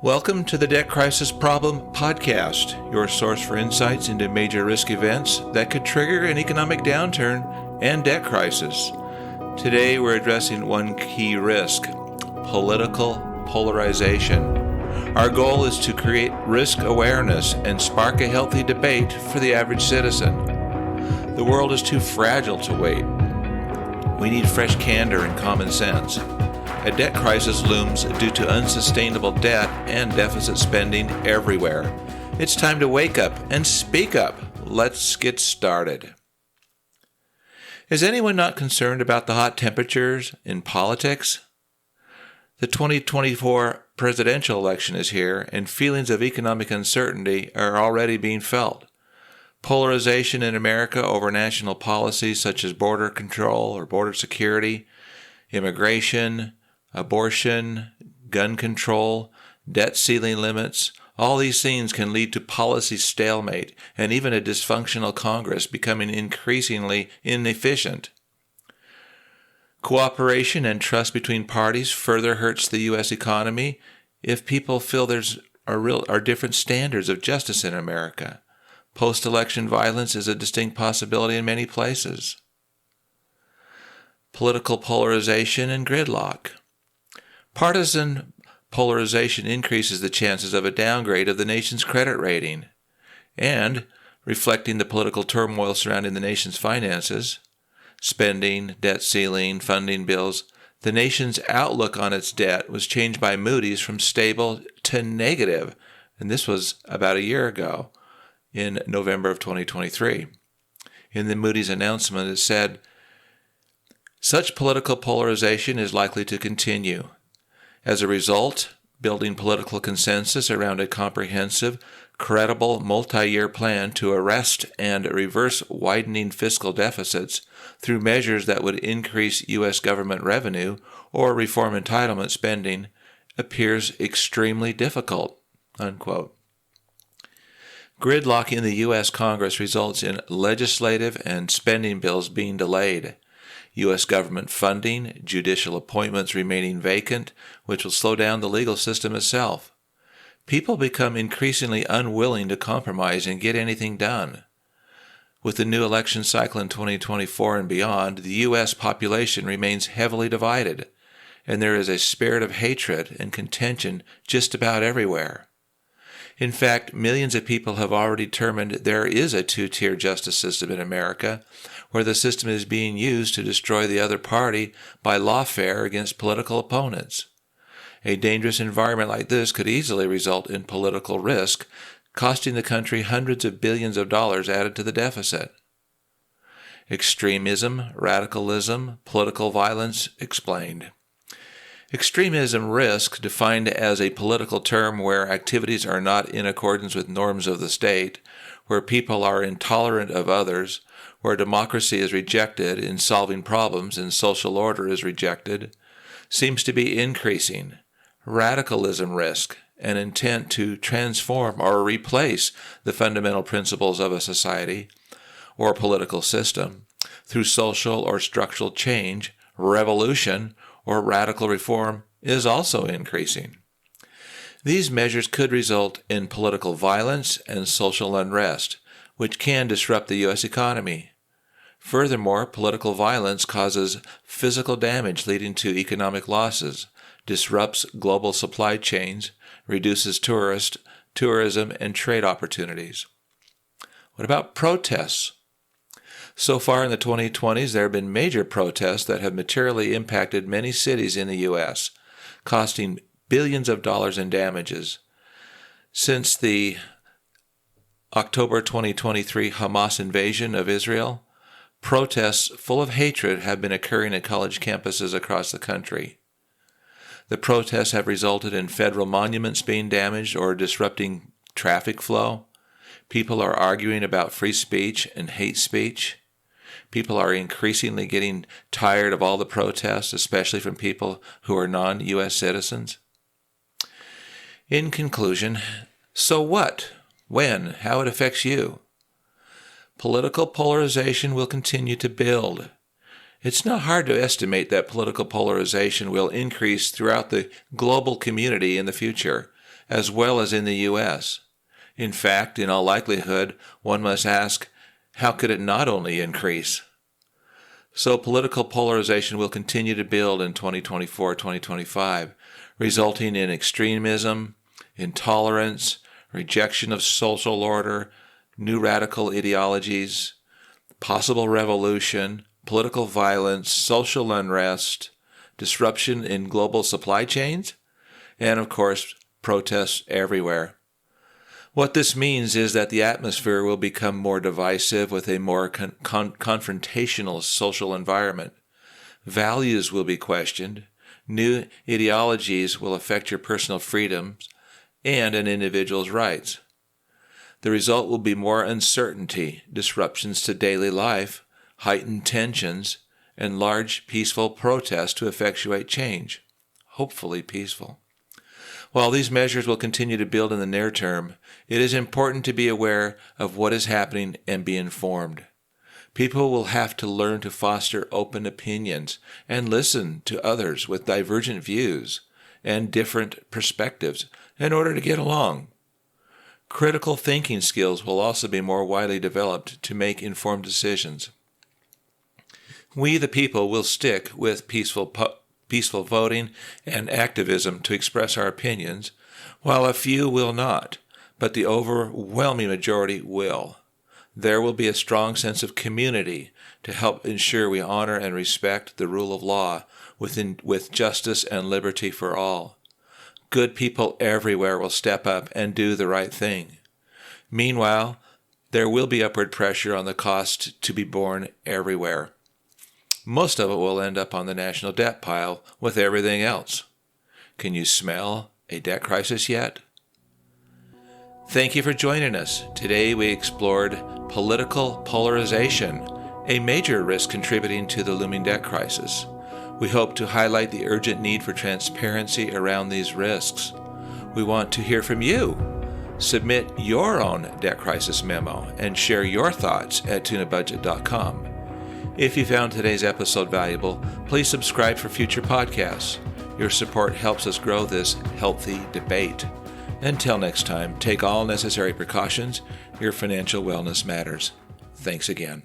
Welcome to the Debt Crisis Problem Podcast, your source for insights into major risk events that could trigger an economic downturn and debt crisis. Today we're addressing one key risk: political polarization. Our goal is to create risk awareness and spark a healthy debate for the average citizen. The world is too fragile to wait. We need fresh candor and common sense. A debt crisis looms due to unsustainable debt and deficit spending everywhere. It's time to wake up and speak up. Let's get started. Is anyone not concerned about the hot temperatures in politics? The 2024 presidential election is here, and feelings of economic uncertainty are already being felt. Polarization in America over national policies such as border control or border security, immigration, abortion, gun control, debt ceiling limits, all these things can lead to policy stalemate and even a dysfunctional Congress becoming increasingly inefficient. Cooperation and trust between parties further hurts the U.S. economy if people feel are different standards of justice in America. Post-election violence is a distinct possibility in many places. Political polarization and gridlock. Partisan polarization increases the chances of a downgrade of the nation's credit rating, and, reflecting the political turmoil surrounding the nation's finances, spending, debt ceiling, funding bills, the nation's outlook on its debt was changed by Moody's from stable to negative, and this was about a year ago, in November of 2023. In the Moody's announcement, it said, "Such political polarization is likely to continue. As a result, building political consensus around a comprehensive, credible, multi-year plan to arrest and reverse widening fiscal deficits through measures that would increase U.S. government revenue or reform entitlement spending appears extremely difficult." Unquote. Gridlock in the U.S. Congress results in legislative and spending bills being delayed, U.S. government funding, judicial appointments remaining vacant, which will slow down the legal system itself. People become increasingly unwilling to compromise and get anything done. With the new election cycle in 2024 and beyond, the U.S. population remains heavily divided, and there is a spirit of hatred and contention just about everywhere. In fact, millions of people have already determined there is a two-tier justice system in America, where the system is being used to destroy the other party by lawfare against political opponents. A dangerous environment like this could easily result in political risk, costing the country hundreds of billions of dollars added to the deficit. Extremism, radicalism, political violence explained. Extremism risk, defined as a political term where activities are not in accordance with norms of the state, where people are intolerant of others, where democracy is rejected in solving problems and social order is rejected, seems to be increasing. Radicalism risk, an intent to transform or replace the fundamental principles of a society or political system through social or structural change, revolution, or radical reform, is also increasing. These measures could result in political violence and social unrest, which can disrupt the U.S. economy. Furthermore, political violence causes physical damage leading to economic losses, disrupts global supply chains, reduces tourism, and trade opportunities. What about protests? So far in the 2020s, there have been major protests that have materially impacted many cities in the U.S., costing billions of dollars in damages. Since the October 2023 Hamas invasion of Israel, protests full of hatred have been occurring at college campuses across the country. The protests have resulted in federal monuments being damaged or disrupting traffic flow. People are arguing about free speech and hate speech. People are increasingly getting tired of all the protests, especially from people who are non-U.S. citizens. In conclusion, so what, when, how it affects you? Political polarization will continue to build. It's not hard to estimate that political polarization will increase throughout the global community in the future as well as in the U.S. In fact, in all likelihood, one must ask, how could it not only increase? So political polarization will continue to build in 2024-2025, resulting in extremism, intolerance, rejection of social order, new radical ideologies, possible revolution, political violence, social unrest, disruption in global supply chains, and of course, protests everywhere. What this means is that the atmosphere will become more divisive with a more confrontational social environment. Values will be questioned. New ideologies will affect your personal freedoms and an individual's rights. The result will be more uncertainty, disruptions to daily life, heightened tensions, and large peaceful protests to effectuate change. Hopefully peaceful. While these measures will continue to build in the near term, it is important to be aware of what is happening and be informed. People will have to learn to foster open opinions and listen to others with divergent views and different perspectives in order to get along. Critical thinking skills will also be more widely developed to make informed decisions. We, the people, will stick with peaceful voting and activism to express our opinions, while a few will not, but the overwhelming majority will. There will be a strong sense of community to help ensure we honor and respect the rule of law with justice and liberty for all. Good people everywhere will step up and do the right thing. Meanwhile, there will be upward pressure on the cost to be borne everywhere. Most of it will end up on the national debt pile with everything else. Can you smell a debt crisis yet? Thank you for joining us. Today we explored political polarization, a major risk contributing to the looming debt crisis. We hope to highlight the urgent need for transparency around these risks. We want to hear from you. Submit your own debt crisis memo and share your thoughts at tunabudget.com. If you found today's episode valuable, please subscribe for future podcasts. Your support helps us grow this healthy debate. Until next time, take all necessary precautions. Your financial wellness matters. Thanks again.